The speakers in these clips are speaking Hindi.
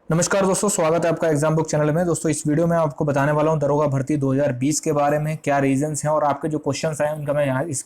नमस्कार दोस्तों, स्वागत है आपका एग्जाम बुक चैनल में। दोस्तों, इस वीडियो में आपको बताने वाला हूं दरोगा भर्ती 2020 के बारे में, क्या रीजंस हैं और आपके जो क्वेश्चंस आए उनका मैं यहाँ इस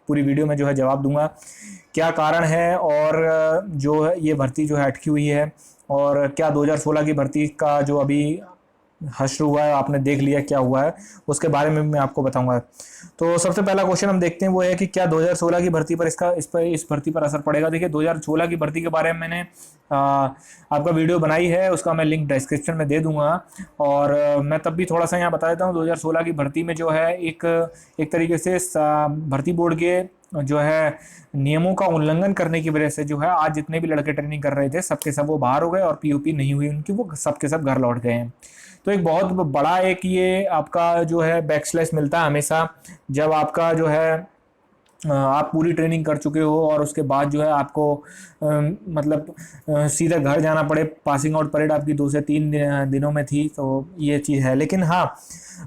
पूरी वीडियो में जो है जवाब दूंगा। क्या कारण है और जो है ये भर्ती जो है अटकी हुई है, और क्या 2016 की भर्ती का जो अभी हश्र हुआ है आपने देख लिया क्या हुआ है, उसके बारे में मैं आपको बताऊंगा। तो सबसे पहला क्वेश्चन हम देखते हैं, वो है कि क्या 2016 की भर्ती पर इस भर्ती पर असर पड़ेगा। देखिए, 2016 की भर्ती के बारे में मैंने आपका वीडियो बनाई है, उसका मैं लिंक डिस्क्रिप्शन में दे दूंगा। और मैं तब भी थोड़ा सा यहाँ बता देता हूँ। 2016 की भर्ती में जो है एक एक तरीके से भर्ती बोर्ड के जो है नियमों का उल्लंघन करने की वजह से जो है आज जितने भी लड़के ट्रेनिंग कर रहे थे सबके सब वो बाहर हो गए, और पीओपी नहीं हुई उनकी, वो सबके सब घर लौट गए हैं। तो एक बहुत बड़ा एक ये आपका जो है बैकस्लैश मिलता है हमेशा, जब आपका जो है आप पूरी ट्रेनिंग कर चुके हो और उसके बाद जो है आपको मतलब सीधा घर जाना पड़े। पासिंग आउट परेड आपकी 2 से 3 दिनों में थी, तो ये चीज़ है। लेकिन हाँ,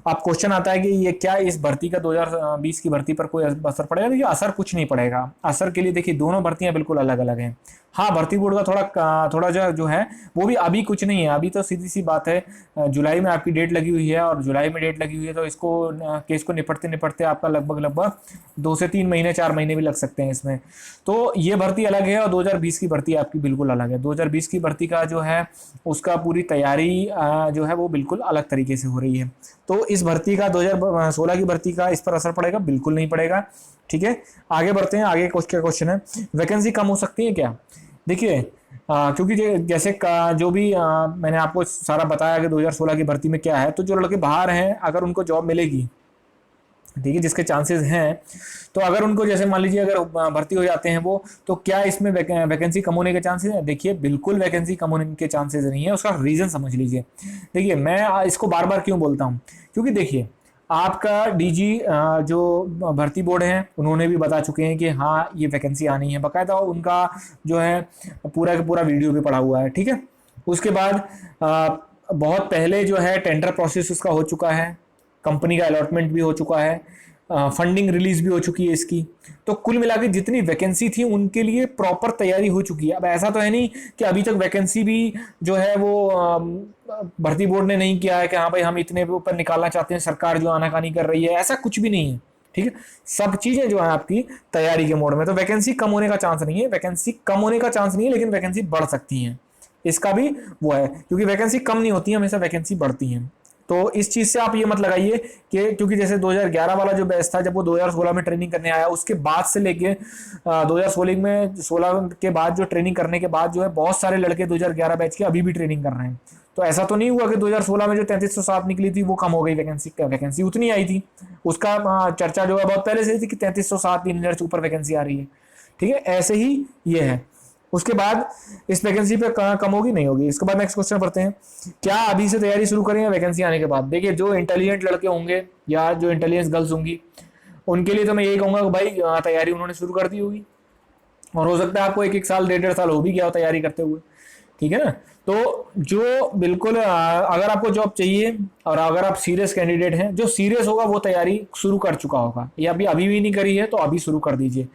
अब क्वेश्चन आता है कि ये क्या इस भर्ती का 2020 की भर्ती पर कोई असर पड़ेगा। देखिए, असर कुछ नहीं पड़ेगा। असर के लिए देखिए, दोनों भर्तियां बिल्कुल अलग अलग हैं। हाँ, भर्ती बोर्ड का थोड़ा जो है वो भी अभी कुछ नहीं है। अभी तो सीधी सी बात है, जुलाई में आपकी डेट लगी हुई है, और जुलाई में डेट लगी हुई है तो इसको केस को निपटते निपटते आपका लगभग लगभग 2 से 3 महीने 4 महीने भी लग सकते हैं इसमें। तो ये भर्ती अलग है और 2020 की भर्ती आपकी बिल्कुल अलग है। 2020 की भर्ती का जो है उसका पूरी तैयारी जो है वो बिल्कुल अलग तरीके से हो रही है। तो इस भर्ती का 2016 की भर्ती का इस पर असर पड़ेगा? बिल्कुल नहीं पड़ेगा। ठीक है, आगे बढ़ते हैं। आगे क्वेश्चन है, वैकेंसी कम हो सकती है क्या। देखिए, क्योंकि जैसे जो भी मैंने आपको सारा बताया कि 2016 की भर्ती में क्या है, तो जो लड़के बाहर हैं अगर उनको जॉब मिलेगी, ठीक है, जिसके चांसेस हैं, तो अगर उनको जैसे मान लीजिए अगर भर्ती हो जाते हैं वो, तो क्या इसमें वैकेंसी कम होने के चांसेस हैं? देखिए, बिल्कुल वैकेंसी कम होने के चांसेस नहीं है। उसका रीज़न समझ लीजिए। देखिए, मैं इसको बार बार क्यों बोलता हूँ, क्योंकि देखिए, आपका डीजी जो भर्ती बोर्ड है उन्होंने भी बता चुके हैं कि हाँ ये वैकेंसी आनी है, बाकायदा उनका जो है पूरा का पूरा वीडियो भी पड़ा हुआ है। ठीक है, उसके बाद बहुत पहले जो है टेंडर प्रोसेस उसका हो चुका है, कंपनी का अलॉटमेंट भी हो चुका है, फंडिंग रिलीज भी हो चुकी है इसकी। तो कुल मिला के जितनी वैकेंसी थी उनके लिए प्रॉपर तैयारी हो चुकी है। अब ऐसा तो है नहीं कि अभी तक वैकेंसी भी जो है वो भर्ती बोर्ड ने नहीं किया है कि हाँ भाई हम इतने ऊपर निकालना चाहते हैं, सरकार जो आनाकानी कर रही है, ऐसा कुछ भी नहीं है। ठीक है, सब चीजें जो है आपकी तैयारी के मोड में। तो वैकेंसी कम होने का चांस नहीं है, वैकेंसी कम होने का चांस नहीं है, लेकिन वैकेंसी बढ़ सकती है, इसका भी वो है। क्योंकि वैकेंसी कम नहीं होती है, हमेशा वैकेंसी बढ़ती है। तो इस चीज से आप ये मत लगाइए कि क्योंकि जैसे 2011 वाला जो बैच था, जब वो 2016 में ट्रेनिंग करने आया, उसके बाद से लेके 2016 के बाद जो ट्रेनिंग करने के बाद जो है बहुत सारे लड़के 2011 बैच के अभी भी ट्रेनिंग कर रहे हैं। तो ऐसा तो नहीं हुआ कि 2016 में जो 3307 निकली थी वो कम हो गई, वैकेंसी उतनी आई थी। उसका चर्चा जो है बहुत पहले से थी कि 3307 3,000 से ऊपर वैकेंसी आ रही है। ठीक है, ऐसे ही ये है। उसके बाद इस वैकेंसी पे कहाँ कम होगी, नहीं होगी। इसके बाद नेक्स्ट क्वेश्चन पढ़ते हैं, क्या अभी से तैयारी शुरू करें या वैकेंसी आने के बाद। देखिए, जो इंटेलिजेंट लड़के होंगे या जो इंटेलिजेंस गर्ल्स होंगी, उनके लिए तो मैं यही कहूंगा कि भाई तैयारी उन्होंने शुरू कर दी होगी, और हो सकता है आपको 1-1 साल 1.5 साल हो भी गया हो तैयारी करते हुए। ठीक है ना। तो जो बिल्कुल अगर आपको जॉब चाहिए और अगर आप सीरियस कैंडिडेट हैं, जो सीरियस होगा वो तैयारी शुरू कर चुका होगा, या अभी अभी भी नहीं करी है तो अभी शुरू कर दीजिए।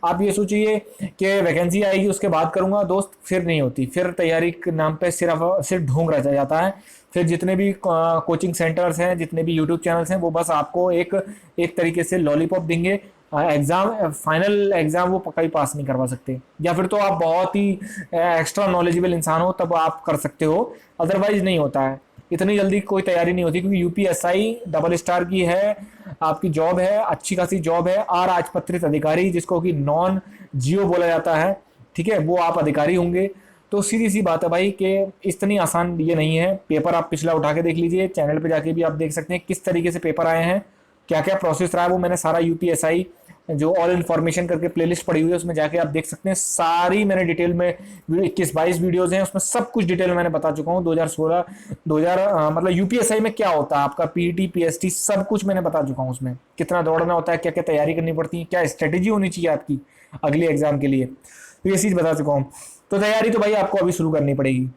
आप ये सोचिए कि वैकेंसी आएगी उसके बाद करूंगा, दोस्त, फिर नहीं होती। फिर तैयारी के नाम पे सिर्फ सिर्फ ढोंग रचा जाता है। फिर जितने भी कोचिंग सेंटर्स हैं, जितने भी यूट्यूब चैनल्स हैं, वो बस आपको एक एक तरीके से लॉलीपॉप देंगे। एग्जाम, फाइनल एग्जाम वो पक्का ही पास नहीं करवा सकते। या फिर तो आप बहुत ही एक्स्ट्रा नॉलेजेबल इंसान हो तब आप कर सकते हो, अदरवाइज नहीं होता है। इतनी जल्दी कोई तैयारी नहीं होती, क्योंकि यूपीएसआई डबल स्टार की है, आपकी जॉब है, अच्छी खासी जॉब है। आर राजपत्रित अधिकारी, जिसको कि नॉन जियो बोला जाता है, ठीक है, वो आप अधिकारी होंगे। तो सीधी सी बात है भाई कि इतनी आसान ये नहीं है। पेपर आप पिछला उठा के देख लीजिए, चैनल पे जाके भी आप देख सकते हैं किस तरीके से पेपर आए हैं, क्या क्या प्रोसेस रहा है। वो मैंने सारा यूपीएसआई जो ऑल इन्फॉर्मेशन करके प्लेलिस्ट पड़ी हुई है उसमें जाके आप देख सकते हैं। सारी मैंने डिटेल में 21-22 वीडियोस हैं, उसमें सब कुछ डिटेल में मैंने बता चुका हूँ। 2016 2000 मतलब यूपीएसआई में क्या होता है, आपका पीटी पीएसटी सब कुछ मैंने बता चुका हूँ। उसमें कितना दौड़ना होता है, क्या क्या तैयारी करनी पड़ती है, क्या स्ट्रेटेजी होनी चाहिए आपकी अगले एग्जाम के लिए, तो ये चीज़ बता चुका हूँ। तो तैयारी तो भाई आपको अभी शुरू करनी पड़ेगी।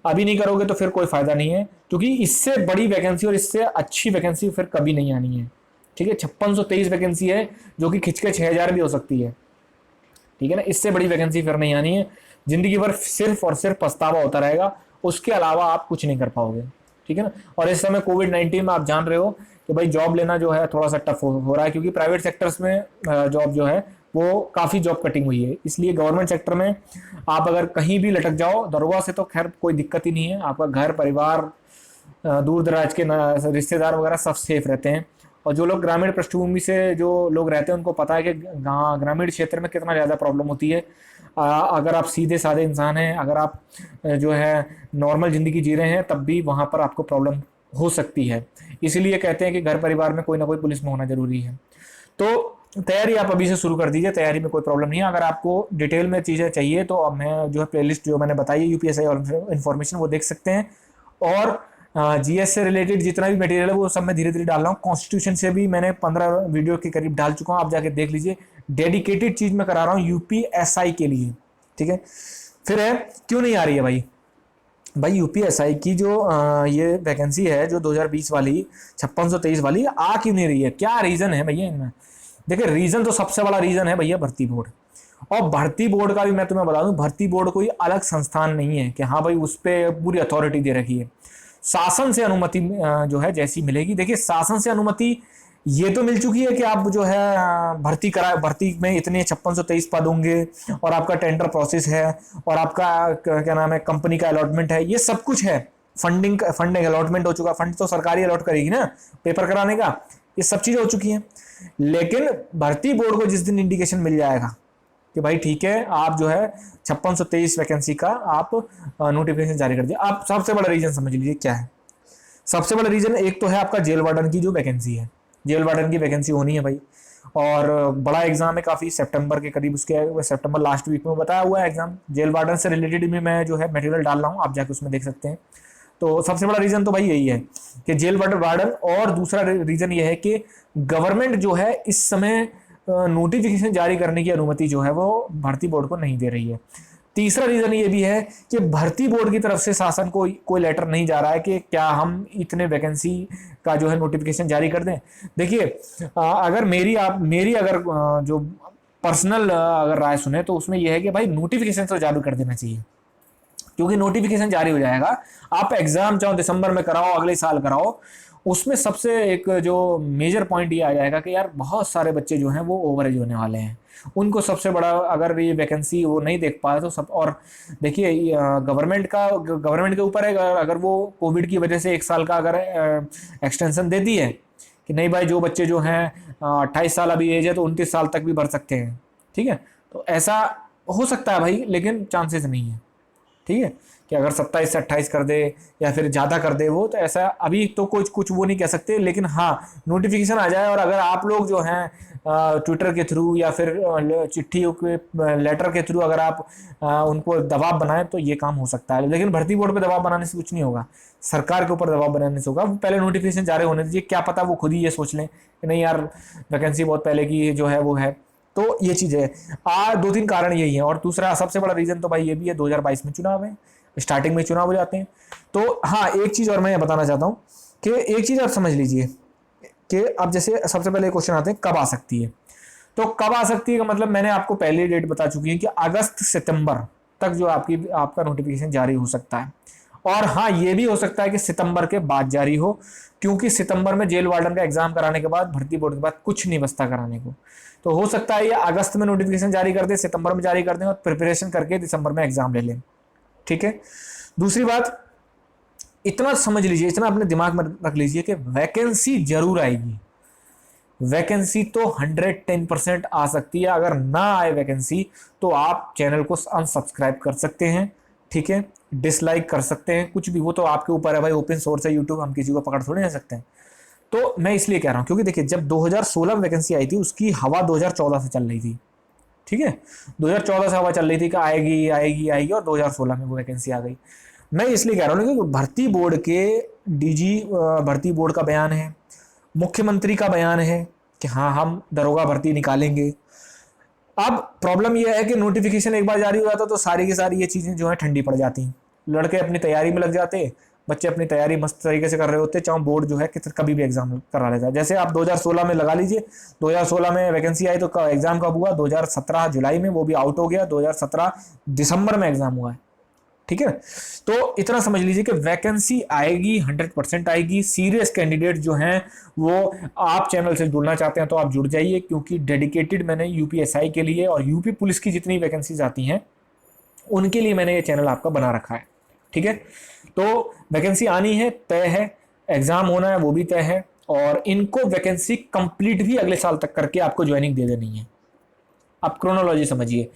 अभी नहीं करोगे तो फिर कोई फायदा नहीं है, क्योंकि इससे बड़ी वैकेंसी और इससे अच्छी वैकेंसी फिर कभी नहीं आनी है। ठीक है, 5623 वैकेंसी है, जो कि खिंच के 6000 भी हो सकती है। ठीक है ना, इससे बड़ी वैकेंसी फिर नहीं आनी है। जिंदगी भर सिर्फ और सिर्फ पछतावा होता रहेगा, उसके अलावा आप कुछ नहीं कर पाओगे, ठीक है ना। और इस समय कोविड-19 में आप जान रहे हो कि भाई जॉब लेना जो है थोड़ा सा टफ हो रहा है, क्योंकि प्राइवेट सेक्टर्स में जॉब जो है वो काफ़ी जॉब कटिंग हुई है। इसलिए गवर्नमेंट सेक्टर में आप अगर कहीं भी लटक जाओ, दरोगा से तो खैर कोई दिक्कत ही नहीं है, आपका घर परिवार, दूर दराज के रिश्तेदार वगैरह सब सेफ रहते हैं। और जो लोग ग्रामीण पृष्ठभूमि से जो लोग रहते हैं उनको पता है कि ग्रामीण क्षेत्र में कितना ज़्यादा प्रॉब्लम होती है। अगर आप सीधे साधे इंसान हैं, अगर आप जो है नॉर्मल ज़िंदगी जी रहे हैं, तब भी वहाँ पर आपको प्रॉब्लम हो सकती है। इसीलिए कहते हैं कि घर परिवार में कोई ना कोई पुलिस में होना ज़रूरी है। तो तैयारी आप अभी से शुरू कर दीजिए, तैयारी में कोई प्रॉब्लम नहीं है। अगर आपको डिटेल में चीज़ें चाहिए तो अब मैं जो है प्लेलिस्ट जो मैंने बताई है यूपीएससी और इन्फॉर्मेशन वो देख सकते हैं। और जीएस से रिलेटेड जितना भी मटेरियल है वो सब मैं धीरे धीरे डाल रहा हूँ। कॉन्स्टिट्यूशन से भी मैंने 15 वीडियो के करीब डाल चुका हूँ, आप जाके देख लीजिए। डेडिकेटेड चीज़ मैं करा रहा हूँ यूपीएसआई के लिए, ठीक है। फिर है क्यों नहीं आ रही है भाई यूपीएसआई की जो ये वैकेंसी है जो 2020 वाली 5623 वाली आ क्यों नहीं रही है, क्या रीज़न है भैया इनमें। देखिए रीज़न तो सबसे बड़ा रीज़न है भैया भर्ती बोर्ड। और भर्ती बोर्ड का भी मैं तुम्हें बता दूं, भर्ती बोर्ड कोई अलग संस्थान नहीं है कि हाँ भाई उस पर पूरी अथॉरिटी दे रखी है। शासन से अनुमति जो है जैसी मिलेगी, देखिए शासन से अनुमति ये तो मिल चुकी है कि आप जो है भर्ती में इतने 5623 पद होंगे और आपका टेंडर प्रोसेस है और आपका क्या नाम है कंपनी का अलॉटमेंट है, ये सब कुछ है। फंडिंग अलॉटमेंट हो चुका, फंड तो सरकारी अलॉट करेगी ना पेपर कराने का, ये सब चीज़ें हो चुकी हैं। लेकिन भर्ती बोर्ड को जिस दिन इंडिकेशन मिल जाएगा कि भाई ठीक है आप जो है 5623 वैकेंसी का आप नोटिफिकेशन जारी कर दिया, आप सबसे बड़ा रीजन समझ लीजिए क्या है। सबसे बड़ा रीजन एक तो है आपका जेल वार्डन की जो वैकेंसी है, जेल वार्डन की वैकेंसी होनी है भाई। और बड़ा एग्जाम है काफ़ी, सितंबर के करीब, उसके सितंबर लास्ट वीक में बताया हुआ है एग्जाम। जेल वार्डन से रिलेटेड भी मैं जो है मटेरियल डाल रहा हूँ, आप जाके उसमें देख सकते हैं। तो सबसे बड़ा रीज़न तो भाई यही है कि जेल वार्डन। और दूसरा रीज़न ये है कि गवर्नमेंट जो है इस समय नोटिफिकेशन जारी करने की अनुमति जो है वो भर्ती बोर्ड को नहीं दे रही है। तीसरा रीज़न ये भी है कि भर्ती बोर्ड की तरफ से शासन को कोई लेटर नहीं जा रहा है कि क्या हम इतने वैकेंसी का जो है नोटिफिकेशन जारी कर दें। देखिए अगर मेरी अगर जो पर्सनल अगर राय सुने तो उसमें यह है कि भाई नोटिफिकेशन तो जारी कर देना चाहिए, क्योंकि नोटिफिकेशन जारी हो जाएगा, आप एग्जाम चाहो दिसंबर में कराओ अगले साल कराओ, उसमें सबसे एक जो मेजर पॉइंट ये आ जाएगा कि यार बहुत सारे बच्चे जो हैं वो ओवर एज होने वाले हैं, उनको सबसे बड़ा अगर ये वैकेंसी वो नहीं देख पाए तो सब। और देखिए गवर्नमेंट के ऊपर है, अगर वो कोविड की वजह से 1 साल का अगर एक्सटेंशन दे दी है कि नहीं भाई जो बच्चे जो हैं 28 साल अभी एज है तो 29 साल तक भी भर सकते हैं, ठीक है। तो ऐसा हो सकता है भाई, लेकिन चांसेस नहीं है, ठीक है, कि अगर 27 से 28 कर दे या फिर ज़्यादा कर दे वो, तो ऐसा अभी तो कुछ वो नहीं कह सकते। लेकिन हाँ नोटिफिकेशन आ जाए और अगर आप लोग जो हैं ट्विटर के थ्रू या फिर चिट्ठियों के लेटर के थ्रू अगर आप उनको दबाव बनाएं तो ये काम हो सकता है। लेकिन भर्ती बोर्ड पे दबाव बनाने से कुछ नहीं होगा, सरकार के ऊपर दबाव बनाने से होगा। वो पहले नोटिफिकेशन जारी होने दीजिए, क्या पता वो खुद ही ये सोच लें कि नहीं यार वैकेंसी बहुत पहले की जो है वो है। तो ये चीज़ है, 2-3 कारण यही है। और दूसरा सबसे बड़ा रीज़न तो भाई ये भी है 2022 में चुनाव है, स्टार्टिंग में चुनाव हो जाते हैं। तो हाँ एक चीज़ और मैं बताना चाहता हूँ कि एक चीज़ आप समझ लीजिए कि अब जैसे सबसे पहले क्वेश्चन आते हैं कब आ सकती है। तो कब आ सकती है का मतलब मैंने आपको पहले डेट बता चुकी है कि अगस्त सितंबर तक जो आपका नोटिफिकेशन जारी हो सकता है। और हाँ ये भी हो सकता है कि सितंबर के बाद जारी हो, क्योंकि सितंबर में जेल वार्डन का एग्जाम कराने के बाद भर्ती बोर्ड के बाद कुछ नहीं बचता कराने को। तो हो सकता है ये अगस्त में नोटिफिकेशन जारी कर दे, सितंबर में जारी कर दें और प्रिपरेशन करके दिसंबर में एग्जाम ले लें, ठीक है। दूसरी बात इतना समझ लीजिए, इतना अपने दिमाग में रख लीजिए कि वैकेंसी जरूर आएगी। वैकेंसी तो 110% आ सकती है। अगर ना आए वैकेंसी तो आप चैनल को अनसब्सक्राइब कर सकते हैं, ठीक है, डिसलाइक कर सकते हैं, कुछ भी, वो तो आपके ऊपर है भाई, ओपन सोर्स है यूट्यूब, हम किसी को पकड़ थोड़े नहीं सकते हैं। तो मैं इसलिए कह रहा हूँ क्योंकि देखिए जब 2016 में वैकेंसी आई थी उसकी हवा 2014 से चल रही थी, ठीक है, 2014 से हवा चल रही थी कि आएगी आएगी आएगी और 2016 में वो वैकेंसी आ गई। मैं इसलिए कह रहा हूँ कि भर्ती बोर्ड के डीजी भर्ती बोर्ड का बयान है, मुख्यमंत्री का बयान है कि हाँ हम दरोगा भर्ती निकालेंगे। अब प्रॉब्लम यह है कि नोटिफिकेशन एक बार जारी हो जाता तो सारी की सारी ये चीज़ें जो है ठंडी पड़ जाती, लड़के अपनी तैयारी में लग जाते, बच्चे अपनी तैयारी मस्त तरीके से कर रहे होते, चाहे बोर्ड जो है कि कभी भी एग्जाम करा लेता है। जैसे आप 2016 में लगा लीजिए, 2016 में वैकेंसी आई तो एग्जाम कब हुआ, 2017 जुलाई में, वो भी आउट हो गया, 2017 दिसंबर में एग्जाम हुआ है। ठीक है, तो इतना समझ लीजिए कि वैकेंसी आएगी, 100% आएगी। सीरियस कैंडिडेट जो हैं वो, आप चैनल से जुड़ना चाहते हैं तो आप जुड़ जाइए, क्योंकि डेडिकेटेड मैंने यूपीएसआई के लिए और यूपी पुलिस की जितनी वैकेंसीज आती हैं उनके लिए मैंने ये चैनल आपका बना रखा है। ठीक है, तो वैकेंसी आनी है, तय है, एग्जाम होना है वो भी तय है, और इनको वैकेंसी कंप्लीट भी अगले साल तक करके आपको ज्वाइनिंग दे देनी है। आप क्रोनोलॉजी समझिए,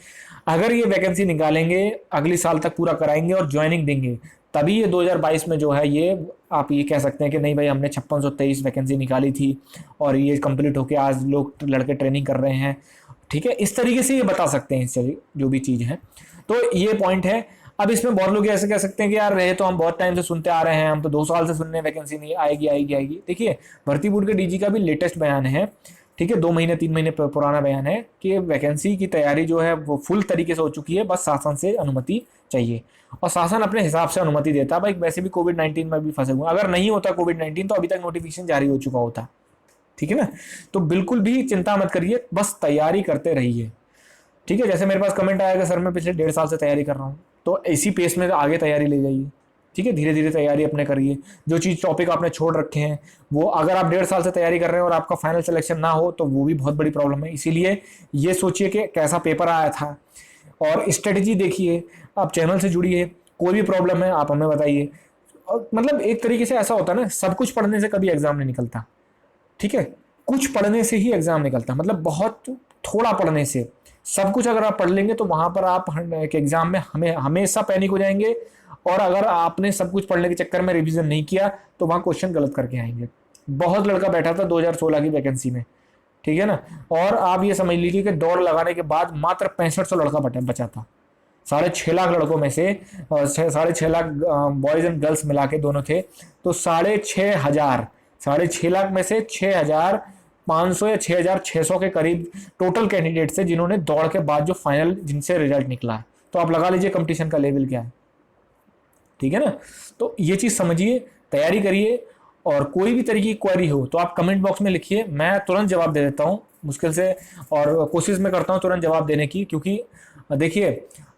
अगर ये वैकेंसी निकालेंगे, अगले साल तक पूरा कराएंगे और ज्वाइनिंग देंगे, तभी ये 2022 में जो है ये आप ये कह सकते हैं कि नहीं भाई हमने 5623 वैकेंसी निकाली थी और ये कंप्लीट होके आज लोग लड़के ट्रेनिंग कर रहे हैं। ठीक है, इस तरीके से ये बता सकते हैं इससे जो भी चीज़ है। तो ये पॉइंट है। अब इसमें बहुत लोग ऐसे कह सकते हैं कि यार रहे तो हम बहुत टाइम से सुनते आ रहे हैं, हम तो 2 साल से सुन रहे हैं वैकेंसी नहीं आएगी आएगी आएगी। देखिए, भर्ती बोर्ड के डीजी का भी लेटेस्ट बयान है, ठीक है, 2 महीने 3 महीने पुराना बयान है कि वैकेंसी की तैयारी जो है वो फुल तरीके से हो चुकी है, बस शासन से अनुमति चाहिए, और शासन अपने हिसाब से अनुमति देता है। भाई वैसे भी कोविड-19 में भी फंसे हुए, अगर नहीं होता कोविड-19 तो अभी तक नोटिफिकेशन जारी हो चुका होता। ठीक है ना, तो बिल्कुल भी चिंता मत करिए, बस तैयारी करते रहिए। ठीक है, जैसे मेरे पास कमेंट आया कि सर मैं पिछले 1.5 साल से तैयारी कर रहा हूँ, तो इसी पेस में आगे तैयारी ले जाइए। ठीक है, धीरे धीरे तैयारी अपने करिए। जो चीज़ टॉपिक आपने छोड़ रखे हैं वो, अगर आप 1.5 साल से तैयारी कर रहे हैं और आपका फाइनल सिलेक्शन ना हो तो वो भी बहुत बड़ी प्रॉब्लम है। इसीलिए ये सोचिए कि कैसा पेपर आया था और स्ट्रेटजी देखिए, आप चैनल से जुड़िए, कोई भी प्रॉब्लम है आप हमें बताइए। और मतलब एक तरीके से ऐसा होता है ना, सब कुछ पढ़ने से कभी एग्जाम नहीं निकलता। ठीक है, कुछ पढ़ने से ही एग्जाम निकलता है, मतलब बहुत थोड़ा पढ़ने से। सब कुछ अगर आप पढ़ लेंगे तो वहां पर आप एक एग्जाम में हमेशा पैनिक हो जाएंगे, और अगर आपने सब कुछ पढ़ने के चक्कर में रिवीजन नहीं किया तो वहां क्वेश्चन गलत करके आएंगे। बहुत लड़का बैठा था 2016 की वैकेंसी में, ठीक है ना, और आप ये समझ लीजिए कि दौड़ लगाने के बाद मात्र 6500 लड़का बचा था। 6.5 लाख लड़कों में से 6.5 लाख बॉयज एंड गर्ल्स मिला के दोनों थे, तो 6.5 लाख में से 6,500 या 6,600 के करीब टोटल कैंडिडेट से जिन्होंने दौड़ के बाद जो फाइनल जिनसे रिजल्ट निकला है। तो आप लगा लीजिए कंपटीशन का लेवल क्या है। ठीक है ना, तो ये चीज़ समझिए, तैयारी करिए, और कोई भी तरीके की क्वेरी हो तो आप कमेंट बॉक्स में लिखिए, मैं तुरंत जवाब दे देता हूँ मुश्किल से, और कोशिश में करता हूँ तुरंत जवाब देने की। क्योंकि देखिए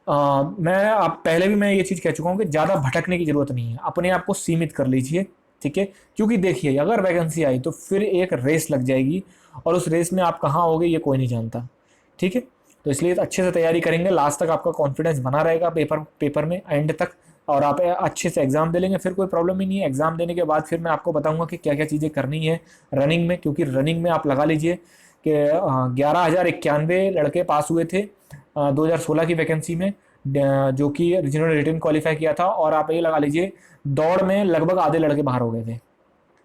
मैं आप पहले भी मैं ये चीज़ कह चुका हूँ कि ज़्यादा भटकने की ज़रूरत नहीं है, अपने आप को सीमित कर लीजिए। ठीक है, क्योंकि देखिए अगर वैकेंसी आई तो फिर एक रेस लग जाएगी, और उस रेस में आप कहाँ होगे ये कोई नहीं जानता। ठीक है, तो इसलिए अच्छे से तैयारी करेंगे, लास्ट तक आपका कॉन्फिडेंस बना रहेगा पेपर में एंड तक, और आप अच्छे से एग्जाम दे लेंगे, फिर कोई प्रॉब्लम ही नहीं है। एग्जाम देने के बाद फिर मैं आपको बताऊंगा कि क्या क्या चीज़ें करनी है रनिंग में, क्योंकि रनिंग में आप लगा लीजिए कि 11,091 लड़के पास हुए थे 2016 की वैकेंसी में, जो कि जिन्होंने रिटन क्वालिफाई किया था, और आप ये लगा लीजिए दौड़ में लगभग आधे लड़के बाहर हो गए थे।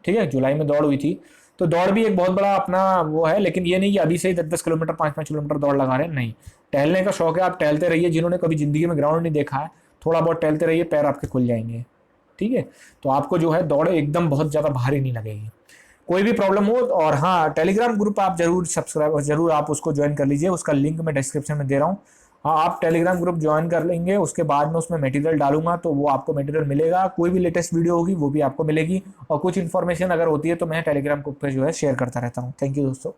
ठीक है, जुलाई में दौड़ हुई थी, तो दौड़ भी एक बहुत बड़ा अपना वो है, लेकिन ये नहीं कि अभी से ही 10-10 किलोमीटर 5-5 किलोमीटर दौड़ लगा रहे हैं, नहीं। टहलने का शौक है, आप टहलते रहिए, जिन्होंने कभी ज़िंदगी में ग्राउंड नहीं देखा है थोड़ा बहुत टहलते रहिए, पैर आपके खुल जाएंगे। ठीक है, तो आपको जो है दौड़ एकदम बहुत ज़्यादा भारी नहीं लगेगी। कोई भी प्रॉब्लम हो, और हाँ टेलीग्राम ग्रुप आप जरूर आप उसको ज्वाइन कर लीजिए, उसका लिंक मैं डिस्क्रिप्शन में दे रहा हूँ। हाँ, आप टेलीग्राम ग्रुप ज्वाइन कर लेंगे, उसके बाद में उसमें मटेरियल डालूंगा तो वो आपको मटेरियल मिलेगा, कोई भी लेटेस्ट वीडियो होगी वो भी आपको मिलेगी, और कुछ इन्फॉर्मेशन अगर होती है तो मैं टेलीग्राम ग्रुप पे जो है शेयर करता रहता हूँ। थैंक यू दोस्तों।